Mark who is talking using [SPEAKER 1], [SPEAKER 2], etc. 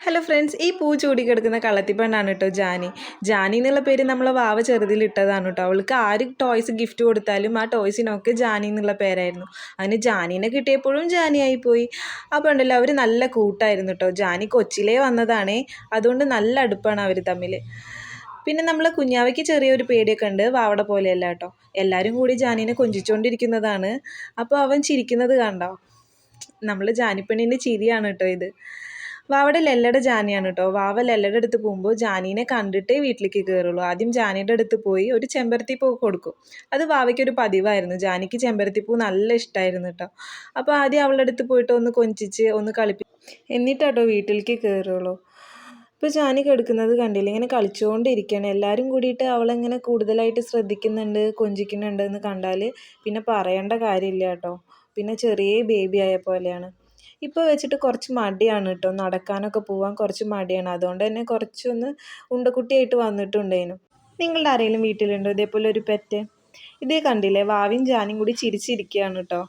[SPEAKER 1] Hello friends, ഈ പൂ ചൂടിക്കിടക്കുന്ന കളത്തിപ്പെണ്ണാണ് കേട്ടോ ജാനി. ജാനി എന്നുള്ള പേര് നമ്മളെ വാവ ചെറുതിലിട്ടതാണ് കേട്ടോ. അവൾക്ക് ആര് ടോയ്സ് ഗിഫ്റ്റ് കൊടുത്താലും ആ ടോയ്സിനൊക്കെ ജാനി എന്നുള്ള പേരായിരുന്നു. അതിന് ജാനീനെ കിട്ടിയപ്പോഴും ജാനിയായി പോയി. അപ്പോൾ ഉണ്ടല്ലോ, അവർ നല്ല കൂട്ടായിരുന്നു കേട്ടോ. ജാനി കൊച്ചിലേ വന്നതാണേ, അതുകൊണ്ട് നല്ല അടുപ്പാണ് അവർ തമ്മിൽ. പിന്നെ നമ്മൾ കുഞ്ഞാവയ്ക്ക് ചെറിയൊരു പേടിയൊക്കെ ഉണ്ട്, വാവയുടെ പോലെയല്ല കേട്ടോ. എല്ലാവരും കൂടി ജാനീനെ കൊഞ്ചിച്ചുകൊണ്ടിരിക്കുന്നതാണ്. അപ്പോൾ അവൻ ചിരിക്കുന്നത് കണ്ടോ? നമ്മൾ ജാനിപ്പെണ്ണിൻ്റെ ചിരിയാണ് കേട്ടോ ഇത്. വാവയുടെ ലെല്ലയുടെ ജാനിയാണ് കേട്ടോ. വാവ ലെല്ലയുടെ അടുത്ത് പോകുമ്പോൾ ജാനീനെ കണ്ടിട്ടേ വീട്ടിലേക്ക് കയറുള്ളൂ. ആദ്യം ജാനിയുടെ അടുത്ത് പോയി ഒരു ചെമ്പരത്തിപ്പൂ കൊടുക്കും. അത് വാവയ്ക്കൊരു പതിവായിരുന്നു. ജാനിക്ക് ചെമ്പരത്തിപ്പൂ നല്ല ഇഷ്ടമായിരുന്നു കേട്ടോ. അപ്പോൾ ആദ്യം അവളുടെ അടുത്ത് പോയിട്ട് ഒന്ന് കൊഞ്ചിച്ച് ഒന്ന് എന്നിട്ടാട്ടോ വീട്ടിലേക്ക് കയറുള്ളൂ. ഇപ്പോൾ ജാനി കിടക്കുന്നത് കണ്ടില്ല, ഇങ്ങനെ കളിച്ചുകൊണ്ടിരിക്കുകയാണ്. എല്ലാവരും കൂടിയിട്ട് അവളെങ്ങനെ കൂടുതലായിട്ട് ശ്രദ്ധിക്കുന്നുണ്ട്, കൊഞ്ചിക്കുന്നുണ്ട് എന്ന് കണ്ടാൽ പിന്നെ പറയേണ്ട കാര്യമില്ല കേട്ടോ. പിന്നെ ചെറിയ ബേബി ആയ പോലെയാണ്. ഇപ്പോൾ വെച്ചിട്ട് കുറച്ച് മടിയാണ് കേട്ടോ, നടക്കാനൊക്കെ പോകാൻ കുറച്ച് മടിയാണ്. അതുകൊണ്ട് തന്നെ കുറച്ചൊന്ന് ഉണ്ടക്കുട്ടിയായിട്ട് വന്നിട്ടുണ്ടേനു. നിങ്ങളുടെ ആരെങ്കിലും വീട്ടിലുണ്ടോ ഇതേപോലെ ഒരു പെറ്റ്? ഇതേ കണ്ടില്ലേ, വാവിയും ജാനിയും കൂടി ചിരിച്ചിരിക്കുകയാണ് കേട്ടോ.